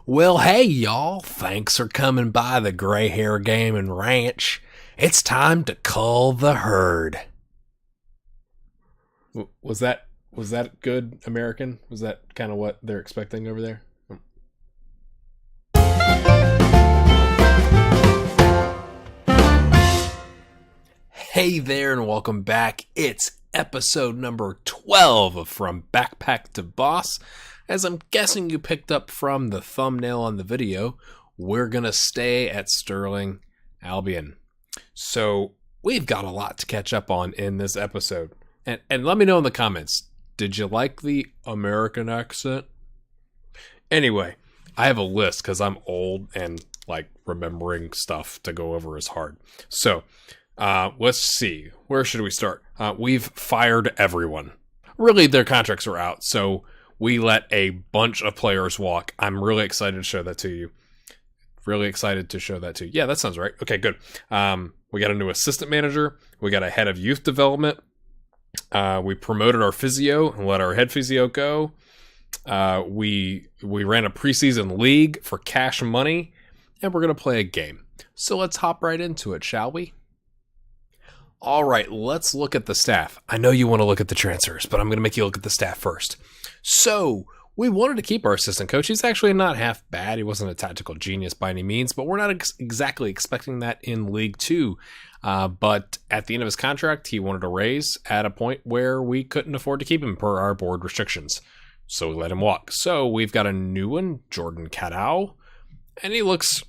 Well, hey, y'all. Thanks for coming by the Gray Hair Game and Ranch. It's time to cull the herd. Was that good, American? Was that kind of what they're expecting over there? Hey there, and welcome back. It's episode number 12 of From Backpack to Boss. As I'm guessing you picked up from the thumbnail on the video, we're going to stay at Stirling Albion. So we've got a lot to catch up on in this episode. And let me know in the comments, did you like the American accent? Anyway, I have a list because I'm old and remembering stuff to go over is hard. So let's see. Where should we start? We've fired everyone. Really, their contracts are out, so we let a bunch of players walk. I'm really excited to show that to you. Yeah, that sounds right. Okay, good. We got a new assistant manager. We got a head of youth development. We promoted our physio and let our head physio go. We ran a preseason league for cash money, and we're going to play a game. So let's hop right into it, shall we? All right, let's look at the staff. I know you want to look at the transfers, but I'm going to make you look at the staff first. So we wanted to keep our assistant coach. He's actually not half bad. He wasn't a tactical genius by any means, but we're not exactly expecting that in League 2. But at the end of his contract, he wanted a raise at a point where we couldn't afford to keep him per our board restrictions. So we let him walk. So we've got a new one, Jordan Caddow, and he looks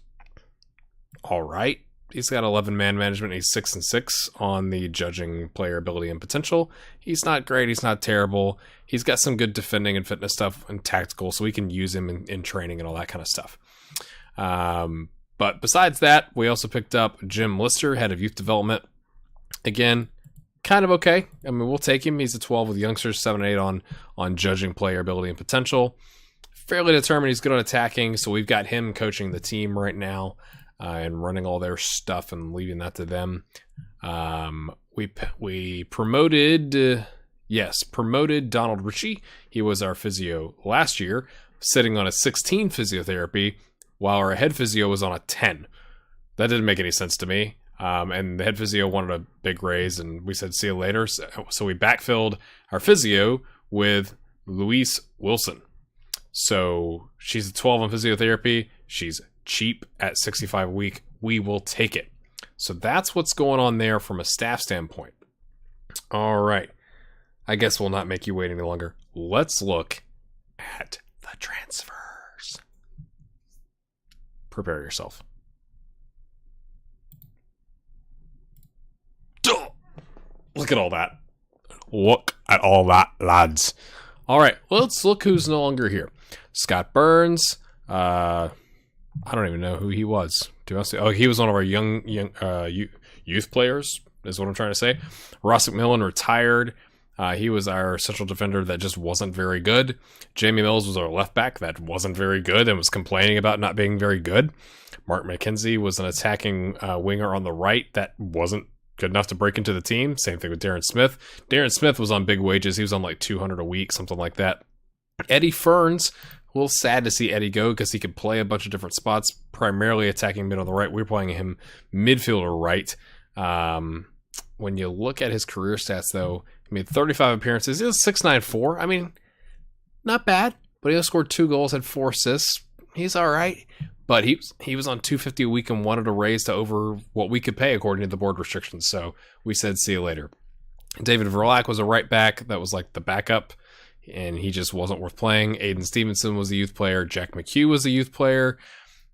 all right. He's got 11 man management. He's 6-6 on the judging player ability and potential. He's not great. He's not terrible. He's got some good defending and fitness stuff and tactical, so we can use him in training and all that kind of stuff. But besides that, we also picked up Jim Lister, head of youth development. Again, kind of okay. I mean, we'll take him. He's a 12 with youngsters, 7-8 on judging player ability and potential. Fairly determined. He's good on attacking, so we've got him coaching the team right now. And running all their stuff and leaving that to them. We promoted Donald Ritchie. He was our physio last year, sitting on a 16 physiotherapy, while our head physio was on a 10. That didn't make any sense to me. And the head physio wanted a big raise, and we said, see you later. So we backfilled our physio with Louise Wilson. So she's a 12 on physiotherapy. She's cheap at $65 a week. We will take it. So that's what's going on there from a staff standpoint. All right. I guess we'll not make you wait any longer. Let's look at the transfers. Prepare yourself. Duh! Look at all that. Look at all that, lads. All right. Let's look who's no longer here. Scott Burns. I don't even know who he was. He was one of our young youth players, is what I'm trying to say. Ross McMillan retired. He was our central defender that just wasn't very good. Jamie Mills was our left back that wasn't very good and was complaining about not being very good. Mark McKenzie was an attacking winger on the right that wasn't good enough to break into the team. Same thing with Darren Smith. Darren Smith was on big wages. He was on like $200 a week, something like that. Eddie Ferns. A little sad to see Eddie go because he could play a bunch of different spots, primarily attacking mid on the right. We're playing him midfielder right. When you look at his career stats, though, he made 35 appearances. He was 6'9", I mean, not bad, but he only scored 2 goals, had 4 assists. He's all right. But he was on $250 a week and wanted a raise to over what we could pay according to the board restrictions. So we said, see you later. David Verlack was a right back that was like the backup, and he just wasn't worth playing. Aiden Stevenson was a youth player. Jack McHugh was a youth player.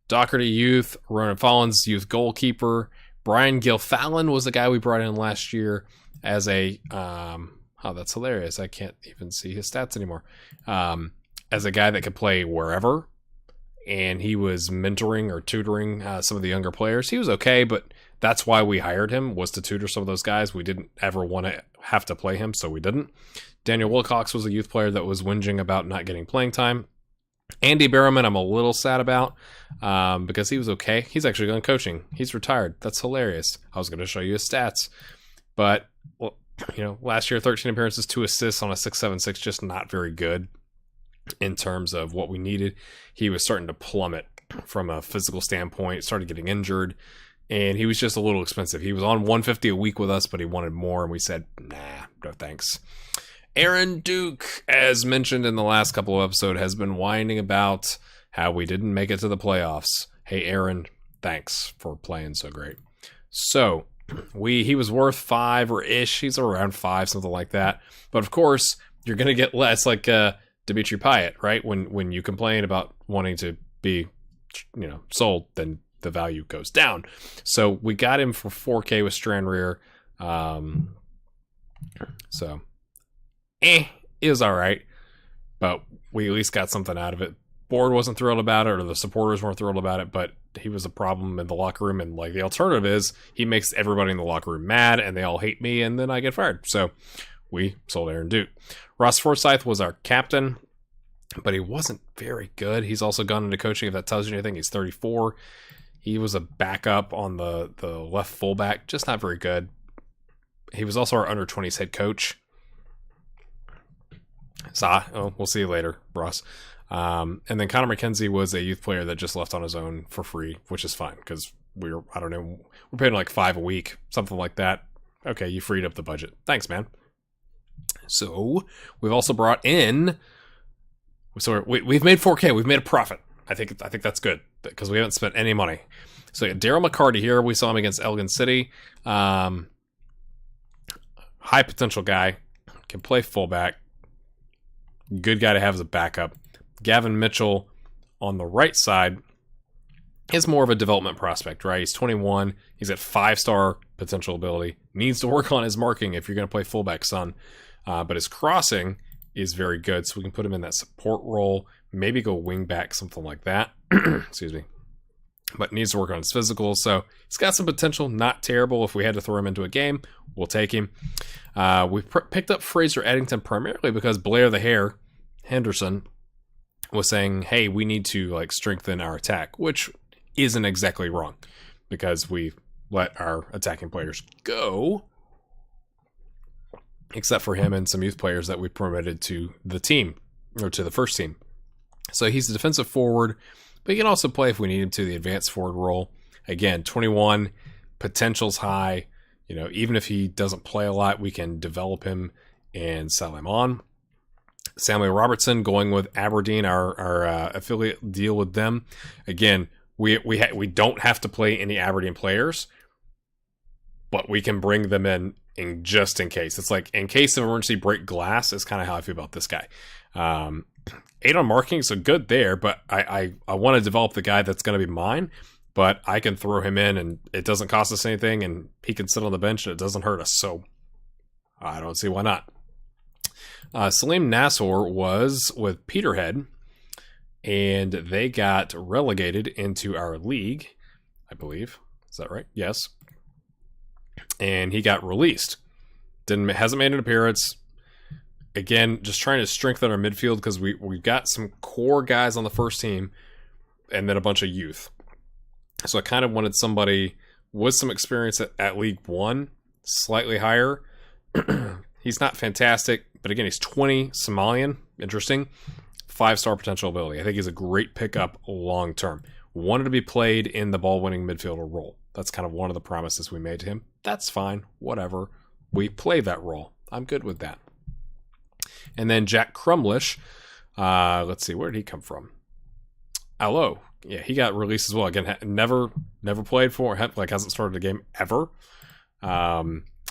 Doherty, youth. Ronan Follins, youth goalkeeper. Brian Gilfallen was the guy we brought in last year as a... that's hilarious. I can't even see his stats anymore. As a guy that could play wherever, and he was mentoring or tutoring some of the younger players. He was okay, but that's why we hired him, was to tutor some of those guys. We didn't ever want to have to play him, so we didn't. Daniel Wilcox was a youth player that was whinging about not getting playing time. Andy Berriman, I'm a little sad about because he was okay. He's actually gone coaching. He's retired. That's hilarious. I was going to show you his stats. But, well, last year, 13 appearances, 2 assists on a 6.76, just not very good. in terms of what we needed. He was starting to plummet from a physical standpoint, started getting injured, and he was just a little expensive. He was on 150 a week with us, but he wanted more, and we said, nah, no thanks. Aaron Duke, as mentioned in the last couple of episodes, has been whining about how we didn't make it to the playoffs. Hey, Aaron, thanks for playing so great. So, he was worth 5 or ish. He's around 5, something like that. But of course, you're going to get less, like Dimitri Payet, right? When you complain about wanting to be, sold, then the value goes down. So we got him for 4K with Stranrear. It was all right, but we at least got something out of it. Board wasn't thrilled about it, or the supporters weren't thrilled about it, but he was a problem in the locker room, and like the alternative is he makes everybody in the locker room mad, and they all hate me, and then I get fired. So we sold Aaron Duke. Ross Forsyth was our captain, but he wasn't very good. He's also gone into coaching, if that tells you anything. He's 34. He was a backup on the left fullback, just not very good. He was also our under-20s head coach. We'll see you later, Ross. And then Connor McKenzie was a youth player that just left on his own for free, which is fine because we're paying like $5 a week, something like that. Okay, you freed up the budget. Thanks, man. So we've also brought in. So we've made 4K. We've made a profit. I think that's good because we haven't spent any money. So yeah, Daryl McCarty here. We saw him against Elgin City. High potential guy. Can play fullback. Good guy to have as a backup. Gavin Mitchell on the right side is more of a development prospect, right? He's 21. He's at 5-star potential ability. Needs to work on his marking if you're going to play fullback, son. But his crossing is very good, so we can put him in that support role. Maybe go wing back, something like that. Excuse me. But needs to work on his physical, so he's got some potential. Not terrible. If we had to throw him into a game, we'll take him. We picked up Fraser Eddington primarily because Blair the Hare Henderson was saying, hey, we need to strengthen our attack, which isn't exactly wrong because we let our attacking players go, except for him and some youth players that we promoted to the team, or to the first team. So he's a defensive forward, but he can also play if we need him to the advanced forward role. Again, 21, potential's high. Even if he doesn't play a lot, we can develop him and sell him on. Samuel Robertson going with Aberdeen, our affiliate deal with them. Again, we don't have to play any Aberdeen players, but we can bring them in just in case. It's like in case of emergency, break glass is kind of how I feel about this guy. 8 on marking, so good there, but I want to develop the guy that's going to be mine, but I can throw him in and it doesn't cost us anything, and he can sit on the bench and it doesn't hurt us, so I don't see why not. Salim Nassor was with Peterhead, and they got relegated into our league, I believe. Is that right? Yes. And he got released. Hasn't made an appearance. Again, just trying to strengthen our midfield because we've got some core guys on the first team and then a bunch of youth. So I kind of wanted somebody with some experience at League One, slightly higher. He's not fantastic, but again, he's 20, Somalian, interesting, 5-star potential ability. I think he's a great pickup long term. Wanted to be played in the ball-winning midfielder role. That's kind of one of the promises we made to him. That's fine, whatever. We play that role. I'm good with that. And then Jack Crumlish, let's see, where did he come from? Allo. Yeah, he got released as well. Again, never played for, hasn't started a game ever.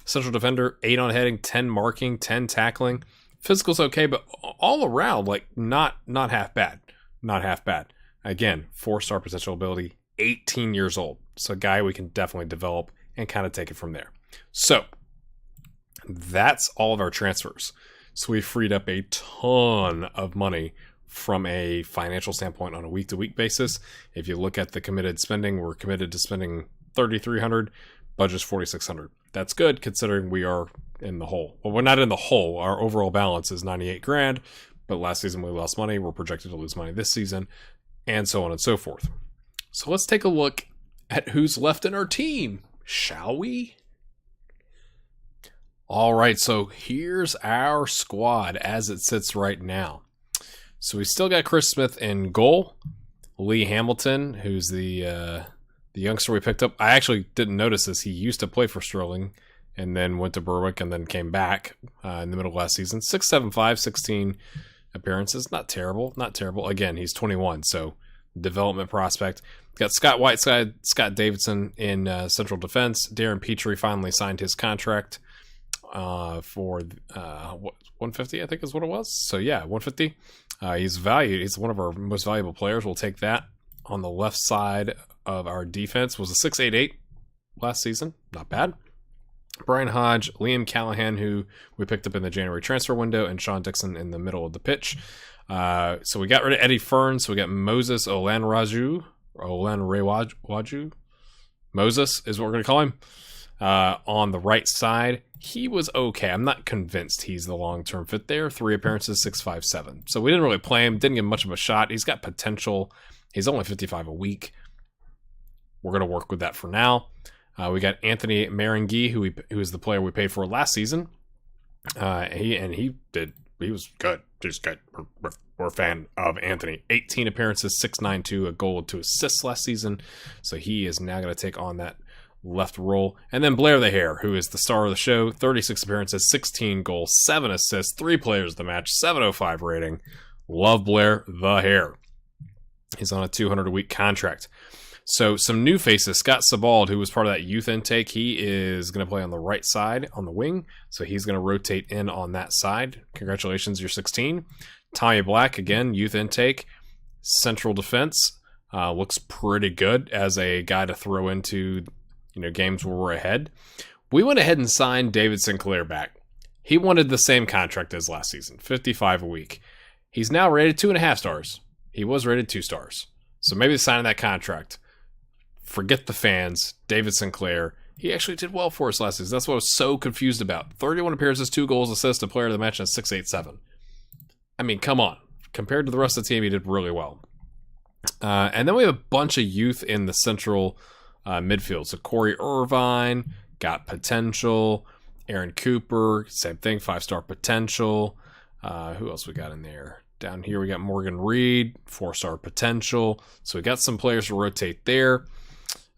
Central defender, 8 on heading, 10 marking, 10 tackling. Physical's okay, but all around, not half bad. Not half bad. Again, 4-star potential ability, 18 years old. So a guy we can definitely develop and kind of take it from there. So that's all of our transfers. So we freed up a ton of money from a financial standpoint on a week-to-week basis. If you look at the committed spending, we're committed to spending $3,300, budget's $4,600. That's good considering we are in the hole. Well, we're not in the hole. Our overall balance is $98,000, but last season we lost money. We're projected to lose money this season, and so on and so forth. So let's take a look at who's left in our team, shall we? All right, so here's our squad as it sits right now. So we still got Chris Smith in goal. Lee Hamilton, who's the youngster we picked up. I actually didn't notice this. He used to play for Stirling and then went to Berwick and then came back in the middle of last season. 6'7", 16 appearances. Not terrible. Not terrible. Again, he's 21, so development prospect. Got Scott Whiteside, Scott Davidson in central defense. Darren Petrie finally signed his contract for 150, I think is what it was. So yeah, 150. He's valued. He's one of our most valuable players. We'll take that. On the left side of our defense was a 6'8" last season. Not bad. Brian Hodge, Liam Callahan, who we picked up in the January transfer window, and Sean Dixon in the middle of the pitch. So we got rid of Eddie Fern, so we got Moses Olanrewaju. Moses is what we're going to call him. On the right side, he was okay. I'm not convinced he's the long-term fit there. 3 appearances, 6'5", 7". So we didn't really play him. Didn't give him much of a shot. He's got potential. He's only 55 a week. We're going to work with that for now. We got Anthony Marenghi, who is the player we paid for last season. He was good. Just good. We're a fan of Anthony. 18 appearances, 6'9", a goal, 2 assists last season. So he is now going to take on that left role. And then Blair the Hare, who is the star of the show. 36 appearances, 16 goals, 7 assists, 3 players of the match, 705 rating. Love Blair the Hare. He's on a 200 a week contract. So some new faces. Scott Sebald, who was part of that youth intake, he is going to play on the right side on the wing. So he's going to rotate in on that side. Congratulations, you're 16. Tommy Black, again, youth intake. Central defense. Looks pretty good as a guy to throw into games where we're ahead. We went ahead and signed David Sinclair back. He wanted the same contract as last season, 55 a week. He's now rated 2.5 stars. He was rated 2 stars. So maybe signing that contract. Forget the fans. David Sinclair. He actually did well for us last season. That's what I was so confused about. 31 appearances, 2 goals, assists, a player of the match, and a 6'8", 7". Come on. Compared to the rest of the team, he did really well. And then we have a bunch of youth in the central midfield. So Corey Irvine, got potential. Aaron Cooper, same thing, 5-star potential. Who else we got in there? Down here we got Morgan Reed, 4-star potential. So we got some players to rotate there.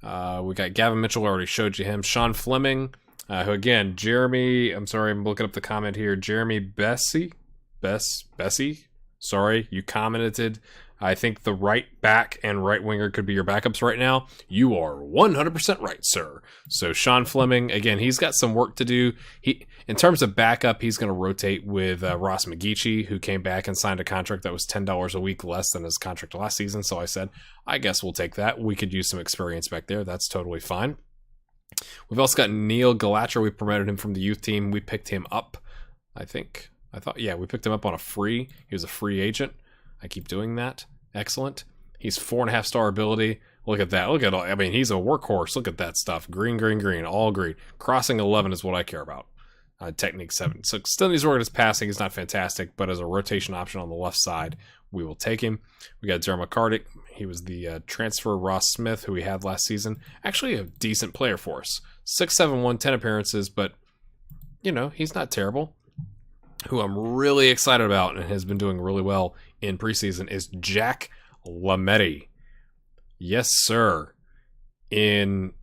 We got Gavin Mitchell, I already showed you him. Sean Fleming, who again, Jeremy, I'm sorry, I'm looking up the comment here. Jeremy Bessie, sorry, you commented. I think the right back and right winger could be your backups right now. You are 100% right, sir. So Sean Fleming, again, he's got some work to do. In terms of backup, he's going to rotate with Ross McGeechee, who came back and signed a contract that was $10 a week less than his contract last season. So I said, I guess we'll take that. We could use some experience back there. That's totally fine. We've also got Neil Galatcher. We promoted him from the youth team. We picked him up, we picked him up on a free. He was a free agent. I keep doing that. Excellent. He's 4.5-star ability. Look at that. Look at all. He's a workhorse. Look at that stuff. Green, all green. Crossing 11 is what I care about. Technique 7. So still needs work at his passing. He's not fantastic, but as a rotation option on the left side, we will take him. We got Darren McCarty. He was the transfer Ross Smith, who we had last season. Actually a decent player for us. 6'7", 110 appearances, but he's not terrible. Who I'm really excited about and has been doing really well in preseason is Jack Lametti. Yes, sir. In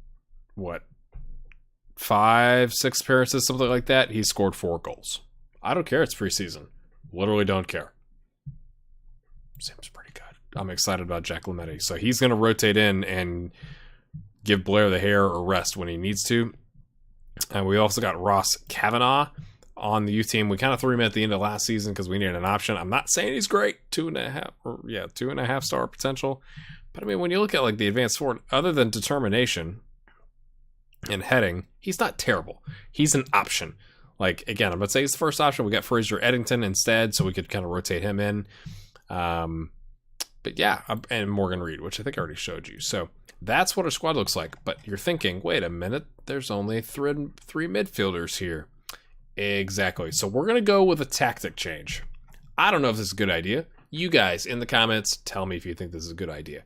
5, 6 appearances, something like that, he scored 4 goals. I don't care. It's preseason. Literally don't care. Seems pretty good. I'm excited about Jack Lametti. So he's going to rotate in and give Blair the Hare a rest when he needs to. And we also got Ross Kavanaugh on the youth team. We kind of threw him at the end of last season because we needed an option. I'm not saying he's great. 2.5 star potential. But when you look at the advanced forward, other than determination and heading, he's not terrible. He's an option. Again, I'm going to say he's the first option. We got Fraser Eddington instead, so we could kind of rotate him in. But yeah, and Morgan Reed, which I think I already showed you. So that's what our squad looks like. But you're thinking, wait a minute, there's only 3 midfielders here. Exactly. So we're going to go with a tactic change. I don't know if this is a good idea. You guys in the comments, tell me if you think this is a good idea.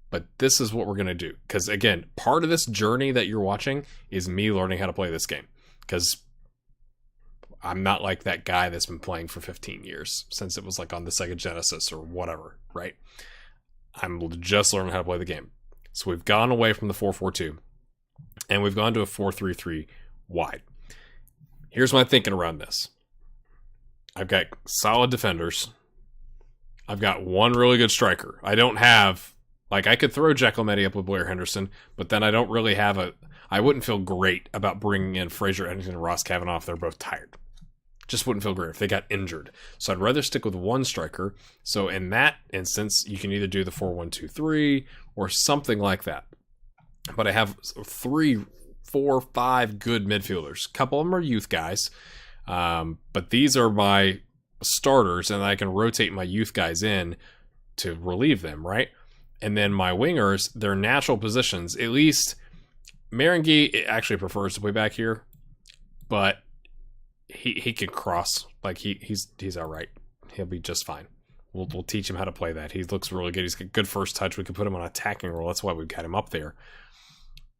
But this is what we're going to do. Because again, part of this journey that you're watching is me learning how to play this game. Because I'm not like that guy that's been playing for 15 years since it was like on the Sega Genesis or whatever, right? I'm just learning how to play the game. So we've gone away from the 4-4-2 and we've gone to a 4-3-3 wide. Here's my thinking around this. I've got solid defenders. I've got one really good striker. I don't have, like, I could throw Giacometti up with Blair Henderson, but then I don't really have I wouldn't feel great about bringing in Fraser Eddington and Ross Kavanaugh if they're both tired. Just wouldn't feel great if they got injured. So I'd rather stick with one striker. So in that instance, you can either do the 4-1-2-3 or something like that. But I have 3, 4, 5 good midfielders. A couple of them are youth guys. But these are my starters, and I can rotate my youth guys in to relieve them, right? And then my wingers, their natural positions, at least Marenghi actually prefers to play back here, but he can cross. Like he's all right. He'll be just fine. We'll teach him how to play that. He looks really good. He's got good first touch. We could put him on an attacking role. That's why we've got him up there.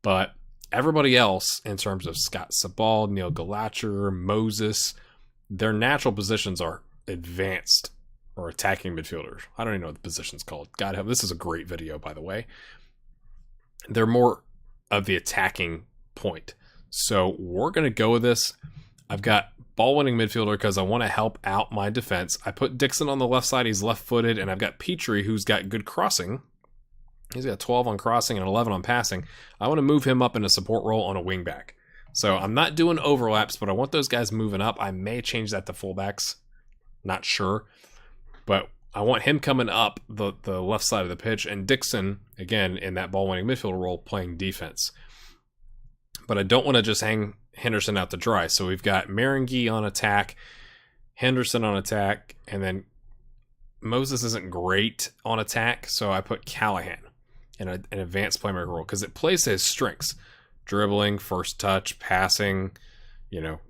But everybody else, in terms of Scott Sabal, Neil Galacher, Moses, their natural positions are advanced or attacking midfielders. I don't even know what the position's called. God help, this is a great video, by the way. They're more of the attacking point. So we're going to go with this. I've got ball-winning midfielder because I want to help out my defense. I put Dixon on the left side. He's left-footed, and I've got Petrie, who's got good crossing. He's got 12 on crossing and 11 on passing. I want to move him up in a support role on a wing back. So I'm not doing overlaps, but I want those guys moving up. I may change that to fullbacks. Not sure. But I want him coming up the left side of the pitch, and Dixon, again, in that ball-winning midfielder role, playing defense. But I don't want to just hang Henderson out to dry. So we've got Marenghi on attack, Henderson on attack, and then Moses isn't great on attack, so I put Callahan in an advanced playmaker role because it plays to his strengths. Dribbling, first touch, passing,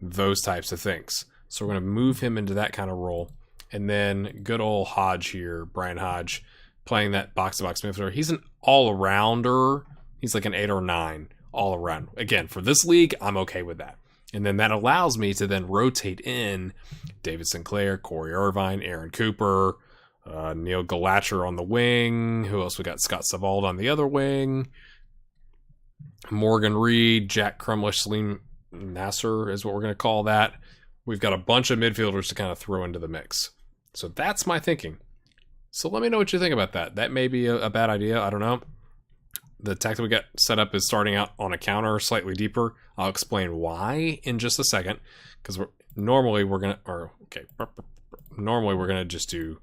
those types of things. So we're going to move him into that kind of role. And then good old Hodge here, Brian Hodge, playing that box-to-box midfielder. He's an all-arounder. He's like an 8 or 9 all around. Again, for this league, I'm okay with that. And then that allows me to then rotate in David Sinclair, Corey Irvine, Aaron Cooper, Neil Galacher on the wing. Who else we got? Scott Savald on the other wing. Morgan Reed, Jack Crumlish, Salim Nasser is what we're going to call that. We've got a bunch of midfielders to kind of throw into the mix. So that's my thinking. So let me know what you think about that. That may be a bad idea. I don't know. The tactic we got set up is starting out on a counter slightly deeper. I'll explain why in just a second. Because normally we're going to just do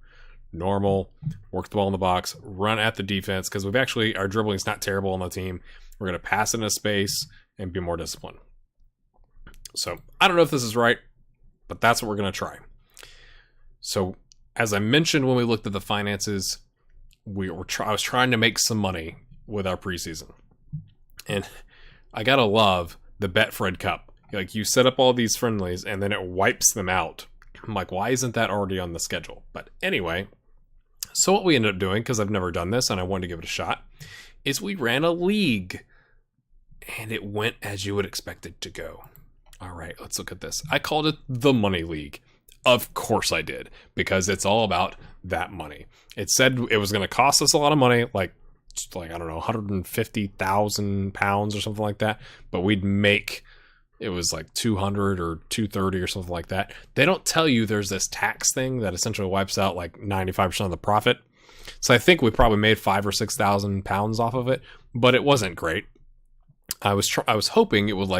normal, work the ball in the box, run at the defense. Because our dribbling is not terrible on the team. We're going to pass into space and be more disciplined. So I don't know if this is right, but that's what we're going to try. So as I mentioned when we looked at the finances, I was trying to make some money with our preseason. And I got to love the Betfred Cup. Like, you set up all these friendlies and then it wipes them out. I'm like, why isn't that already on the schedule? But anyway, so what we ended up doing, because I've never done this and I wanted to give it a shot, is we ran a league. And it went as you would expect it to go. All right, let's look at this. I called it the Money League. Of course I did, because it's all about that money. It said it was going to cost us a lot of money, like I don't know, £150,000 or something like that. But we'd make, it was like 200 or 230 or something like that. They don't tell you there's this tax thing that essentially wipes out like 95% of the profit. So I think we probably made £5,000 or £6,000 off of it, but it wasn't great. I was hoping it would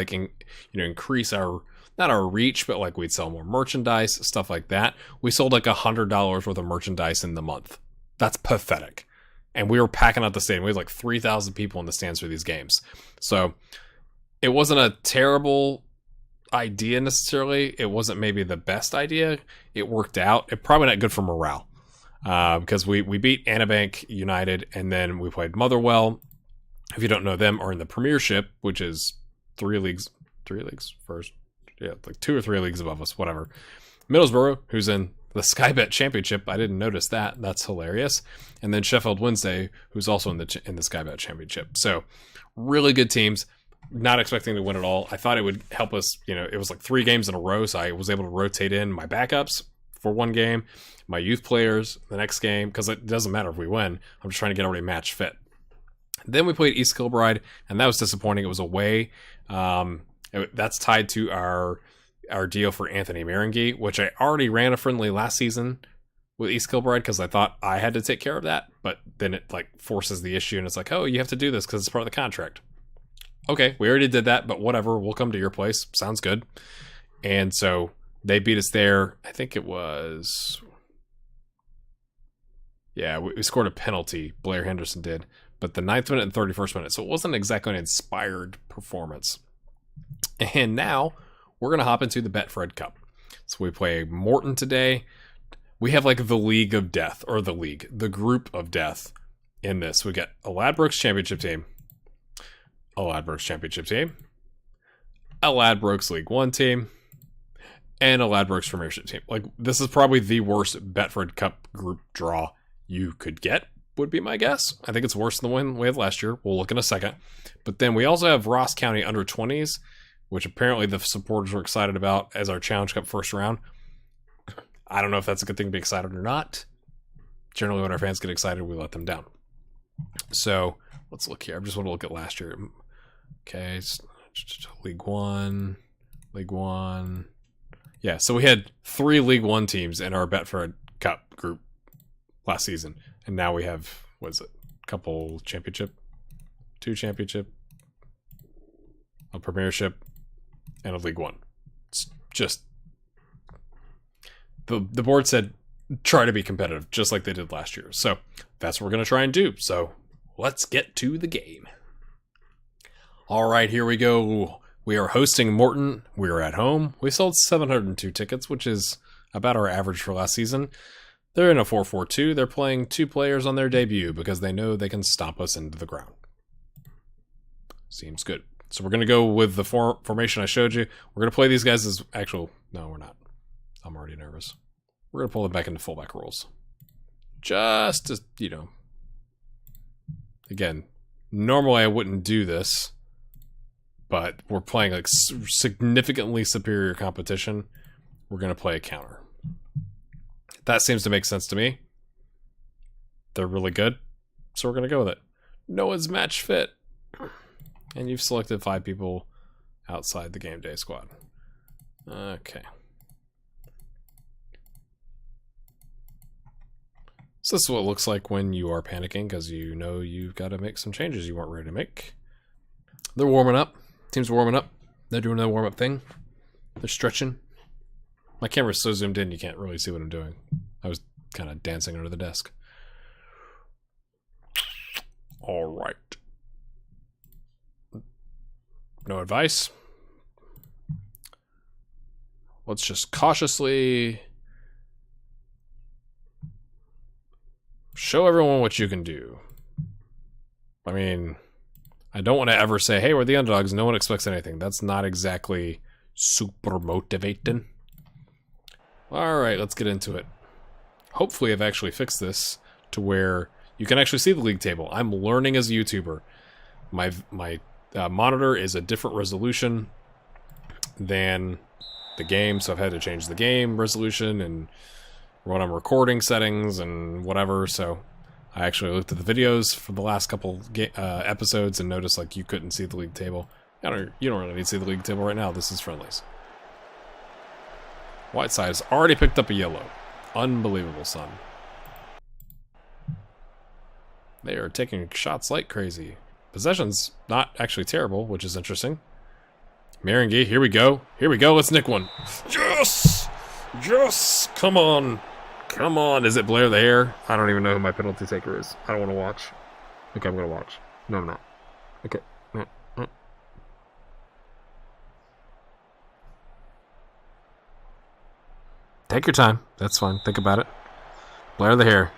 increase not our reach, but like we'd sell more merchandise, stuff like that. We sold like $100 worth of merchandise in the month. That's pathetic. And we were packing out the stadium. We had like 3,000 people in the stands for these games. So it wasn't a terrible idea necessarily. It wasn't maybe the best idea. It worked out. It probably not good for morale because we beat Anabank United and then we played Motherwell. If you don't know, them are in the Premiership, which is three leagues first. Yeah, like 2 or 3 leagues above us, whatever. Middlesbrough, who's in the Sky Bet Championship. I didn't notice that. That's hilarious. And then Sheffield Wednesday, who's also in the Sky Bet Championship. So really good teams. not expecting to win at all. I thought it would help us, it was like 3 games in a row, so I was able to rotate in my backups for 1 game, my youth players the next game, because it doesn't matter if we win. I'm just trying to get everybody match fit. Then we played East Kilbride, and that was disappointing. It was away. That's tied to our deal for Anthony Marenghi, which I already ran a friendly last season with East Kilbride because I thought I had to take care of that, but then it like forces the issue, and it's like, oh, you have to do this because it's part of the contract. Okay, we already did that, but whatever, we'll come to your place. Sounds good. And so they beat us there. I think it was... Yeah, we scored a penalty. Blair Henderson did. But the 9th minute and 31st minute. So it wasn't exactly an inspired performance. And now we're going to hop into the Betfred Cup. So we play Morton today. We have like the League of Death, or the group of death in this. We got a Ladbrokes Championship team, a Ladbrokes Championship team, a Ladbrokes League One team, and a Ladbrokes Premiership team. Like, this is probably the worst Betfred Cup group draw you could get, would be my guess. I think it's worse than the one we had last year. We'll look in a second. But then we also have Ross County under 20s, which apparently the supporters were excited about as our Challenge Cup first round. I don't know if that's a good thing to be excited or not. Generally, when our fans get excited, we let them down. So let's look here. I just want to look at last year. Okay, League One. Yeah, so we had 3 League One teams in our Betfred Cup group last season. And now we have, what is it? A couple championship, 2 championship, a premiership, and a League One. It's just... The board said, try to be competitive, just like they did last year. So that's what we're going to try and do. So let's get to the game. All right, here we go. We are hosting Morton. We are at home. We sold 702 tickets, which is about our average for last season. They're in a 4-4-2. They're playing 2 players on their debut because they know they can stomp us into the ground. Seems good. So we're going to go with the formation I showed you. We're going to play these guys as... No, we're not. I'm already nervous. We're going to pull them back into fullback roles. Just to, Again, normally I wouldn't do this, but we're playing like significantly superior competition. We're going to play a counter. That seems to make sense to me. They're really good, so we're going to go with it. Noah's match fit. And you've selected 5 people outside the game day squad. Okay. So this is what it looks like when you are panicking because you know you've got to make some changes you weren't ready to make. They're warming up. Teams are warming up. They're doing their warm-up thing. They're stretching. My camera's so zoomed in you can't really see what I'm doing. I was kind of dancing under the desk. All right. No advice. Let's just cautiously show everyone what you can do. I mean, I don't want to ever say, hey, we're the underdogs. No one expects anything. That's not exactly super motivating. All right, let's get into it. Hopefully I've actually fixed this to where you can actually see the league table. I'm learning as a YouTuber. My monitor is a different resolution than the game, so I've had to change the game resolution and run on recording settings and whatever. So I actually looked at the videos for the last couple episodes and noticed like you couldn't see the league table. You don't really need to see the league table right now. This is friendlies. Whiteside's already picked up a yellow. Unbelievable, son. They are taking shots like crazy. Possession's not actually terrible, which is interesting. Marenghi, here we go. Here we go. Let's nick one. Yes! Yes! Come on. Come on. Is it Blair the Hare? I don't even know who my penalty taker is. I don't want to watch. Okay, I'm going to watch. No, I'm not. Okay. No. Take your time. That's fine. Think about it. Blair the Hare.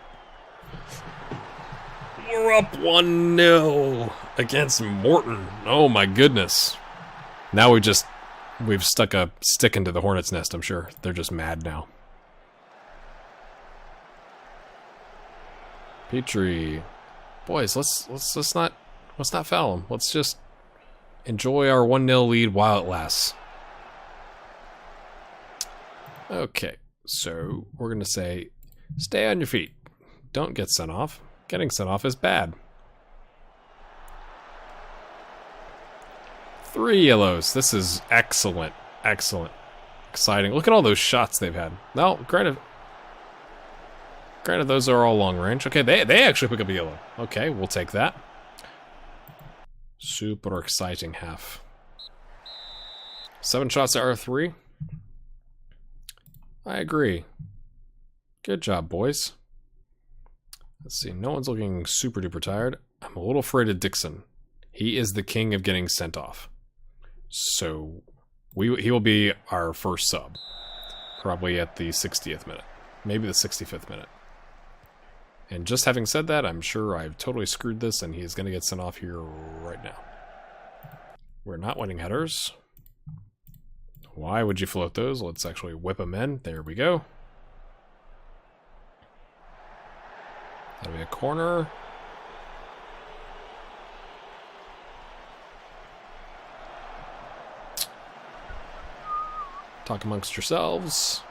We're up 1-0 against Morton. Oh my goodness. Now we've stuck a stick into the hornet's nest, I'm sure. They're just mad now. Petrie. Boys, let's not foul them. Let's just enjoy our 1-0 lead while it lasts. Okay, so we're going to say, stay on your feet. Don't get sent off. Getting sent off is bad. 3 yellows. This is excellent. Excellent. Exciting. Look at all those shots they've had. Now, granted those are all long range. Okay, they actually pick up a yellow. Okay, we'll take that. Super exciting half. 7 shots at R3. I agree. Good job, boys. Let's see. No one's looking super duper tired. I'm a little afraid of Dixon. He is the king of getting sent off. So he will be our first sub. Probably at the 60th minute. Maybe the 65th minute. And just having said that, I'm sure I've totally screwed this and he's going to get sent off here right now. We're not winning headers. Why would you float those? Let's actually whip them in. There we go. That'll be a corner. Talk amongst yourselves.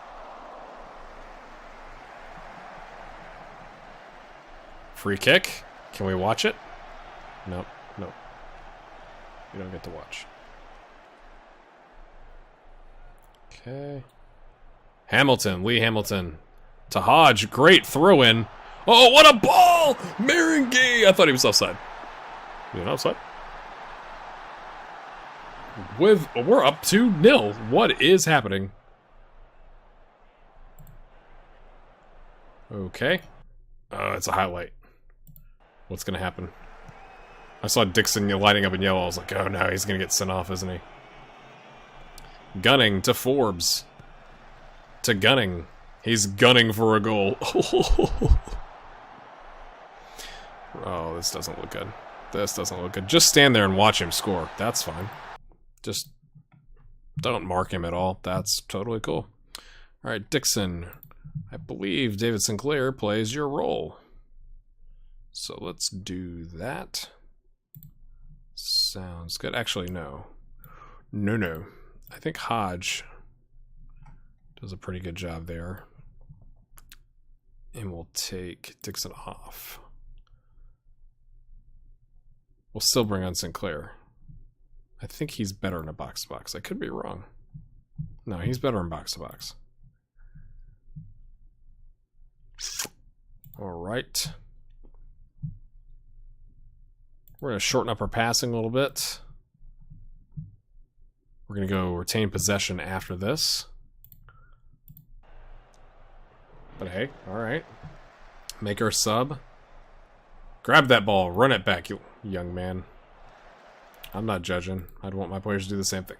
Free kick. Can we watch it? Nope. Nope. You don't get to watch. Okay. Hamilton. Lee Hamilton. To Hodge. Great throw-in. Oh, what a ball! Marenghi! I thought he was offside. Is he not offside? We're up 2-0. What is happening? Okay. It's a highlight. What's gonna happen? I saw Dixon lighting up in yellow. I was like, oh no, he's gonna get sent off, isn't he? Gunning to Forbes. To Gunning. He's gunning for a goal. Oh, this doesn't look good. This doesn't look good. Just stand there and watch him score. That's fine. Just don't mark him at all. That's totally cool. Alright, Dixon. I believe David Sinclair plays your role. So let's do that. Sounds good. Actually, no. No. I think Hodge does a pretty good job there. And we'll take Dixon off. We'll still bring on Sinclair. I think he's better in a box-to-box. I could be wrong. No, he's better in box-to-box. Alright. We're going to shorten up our passing a little bit. We're going to go retain possession after this. But hey, alright. Make our sub. Grab that ball. Run it back, you young man. I'm not judging. I'd want my players to do the same thing.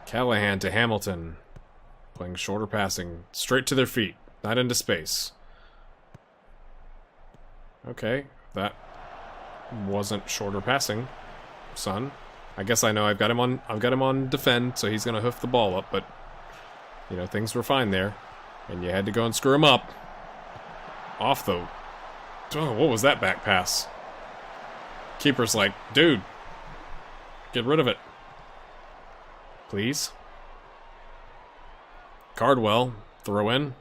Callahan to Hamilton. Playing shorter passing. Straight to their feet. Not into space. Okay. That wasn't shorter passing, son. I guess I know I've got him on defend, so he's gonna hoof the ball up, but you know, things were fine there. And you had to go and screw him up. Off though. Oh, what was that back pass? Keeper's like, dude, get rid of it. Please. Cardwell, throw in.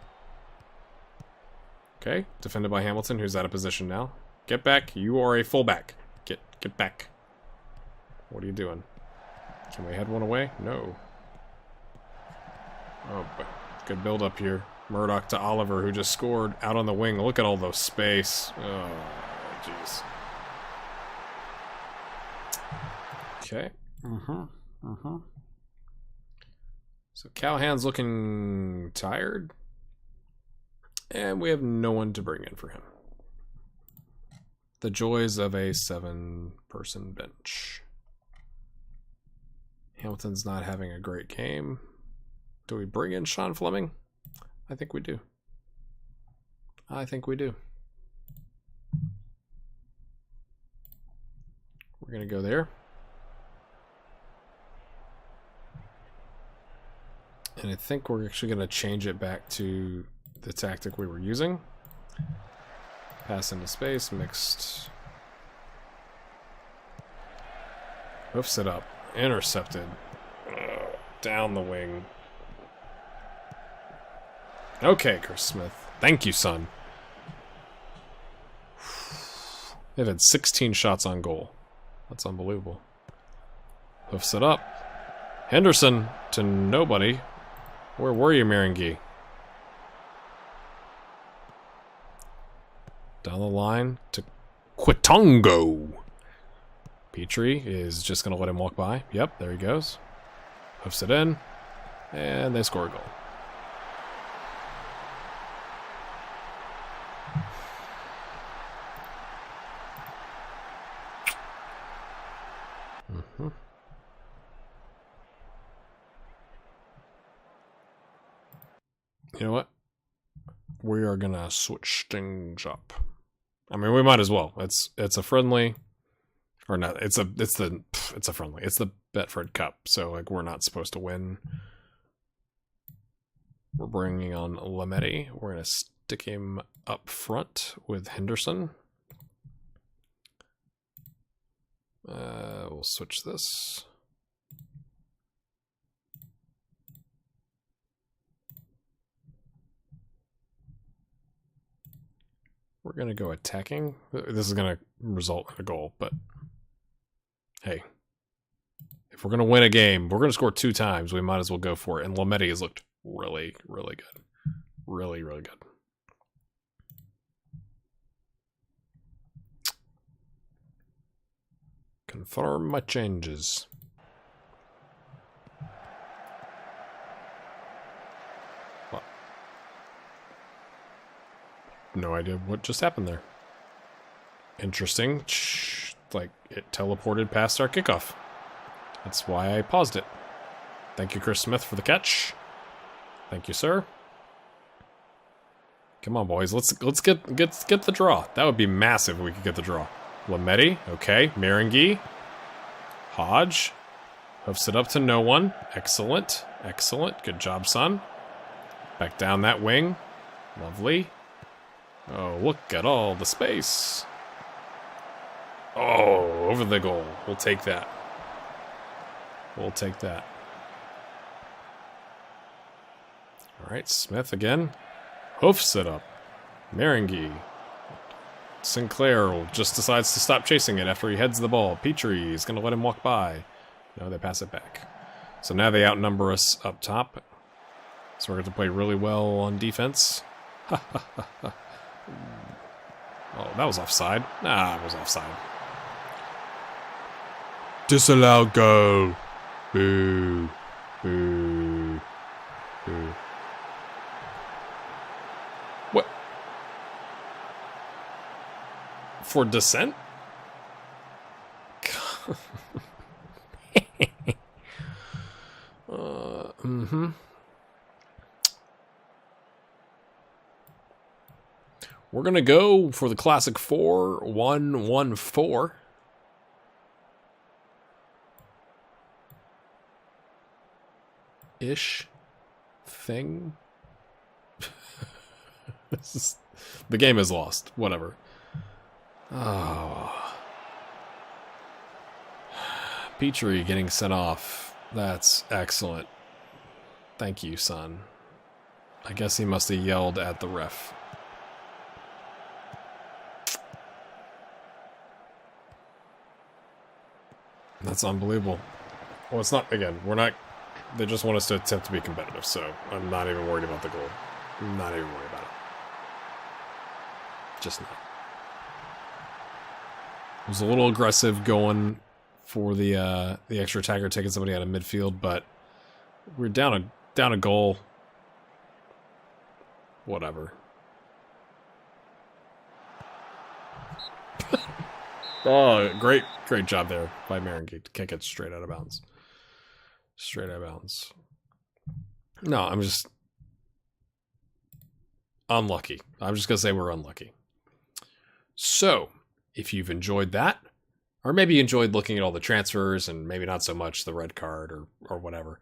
Okay, defended by Hamilton, who's out of position now. Get back, you are a fullback. Get back. What are you doing? Can we head one away? No. Oh, but good build up here. Murdoch to Oliver, who just scored out on the wing. Look at all those space. Oh, jeez. Okay. So Callahan's looking tired. And we have no one to bring in for him. The joys of a 7-person bench. Hamilton's not having a great game. Do we bring in Sean Fleming? I think we do. I think we do. We're going to go there. And I think we're actually going to change it back to the tactic we were using. Pass into space, mixed. Hoofs it up. Intercepted. Down the wing. Okay, Chris Smith. Thank you, son. They've had 16 shots on goal. That's unbelievable. Hoofs it up. Henderson to nobody. Where were you, Marenghi? Down the line to Quitongo. Petrie is just going to let him walk by. Yep, there he goes. Hoofs it in. And they score a goal. You know what? We are gonna switch things up. I mean, we might as well. It's a friendly, or not? It's a friendly. It's the Betfred Cup, so like we're not supposed to win. We're bringing on Lametti. We're gonna stick him up front with Henderson. We'll switch this. We're going to go attacking. This is going to result in a goal, but hey, if we're going to win a game, we're going to score 2 times. We might as well go for it. And Lametti has looked really, really good. Really, really good. Confirm my changes. What? No idea what just happened there. Interesting. Like, it teleported past our kickoff. That's why I paused it. Thank you, Chris Smith, for the catch. Thank you, sir. Come on, boys. Let's get the draw. That would be massive if we could get the draw. Lametti, okay. Marenghi. Hodge. Hoofs it up to no one. Excellent. Excellent. Good job, son. Back down that wing. Lovely. Oh, look at all the space. Oh, over the goal. We'll take that. We'll take that. All right, Smith again. Hoofs it up. Marenghi. Sinclair just decides to stop chasing it after he heads the ball. Petrie is going to let him walk by. No, they pass it back. So now they outnumber us up top. So we're going to play really well on defense. Oh, that was offside. Nah, it was offside. Disallowed goal. Boo. Boo. Boo. What? For dissent? We're gonna go for the classic 4-1-1-4. Ish thing. The game is lost. Whatever. Oh. Petrie getting sent off. That's excellent. Thank you, son. I guess he must have yelled at the ref. That's unbelievable. Well, it's not, again, we're not, they just want us to attempt to be competitive, so I'm not even worried about the goal. I'm not even worried about it. Just not. It was a little aggressive going for the extra attacker, taking somebody out of midfield, but we're down a goal. Whatever. Oh, great job there by Marenghi to kick it straight out of bounds. Straight out of bounds. No, I'm just unlucky. I'm just going to say we're unlucky. So, if you've enjoyed that, or maybe you enjoyed looking at all the transfers and maybe not so much the red card or whatever,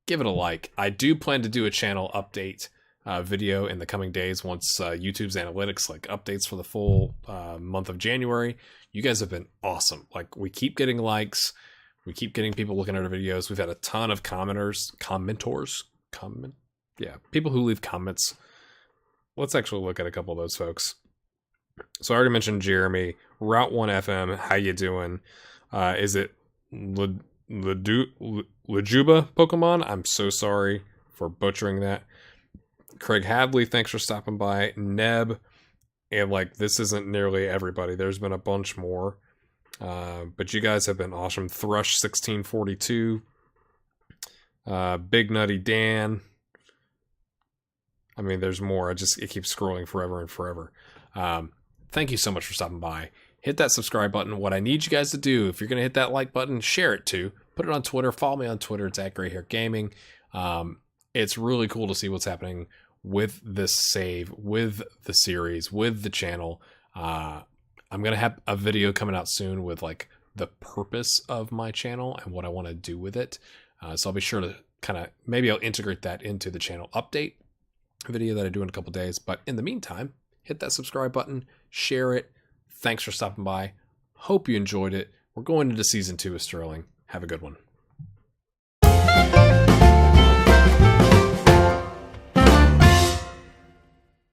give it a like. I do plan to do a channel update video in the coming days once YouTube's analytics like updates for the full month of January. You guys have been awesome. Like, we keep getting likes. We keep getting people looking at our videos. We've had a ton of commenters, people who leave comments. Let's actually look at a couple of those folks. So I already mentioned Jeremy, Route 1 FM. How you doing? Is it Lajuba Pokemon? I'm so sorry for butchering that. Craig Hadley, thanks for stopping by. Neb, and like, this isn't nearly everybody. There's been a bunch more. But you guys have been awesome. Thrush 1642. Big Nutty Dan. I mean, there's more. It keeps scrolling forever and forever. Thank you so much for stopping by. Hit that subscribe button. What I need you guys to do, if you're going to hit that like button, share it too. Put it on Twitter. Follow me on Twitter. It's @GrayHairGaming. It's really cool to see what's happening with this save, with the series, with the channel. I'm going to have a video coming out soon with like the purpose of my channel and what I want to do with it. So I'll be sure to maybe I'll integrate that into the channel update video that I do in a couple days. But in the meantime, hit that subscribe button, share it. Thanks for stopping by. Hope you enjoyed it. We're going into season 2 of Stirling. Have a good one.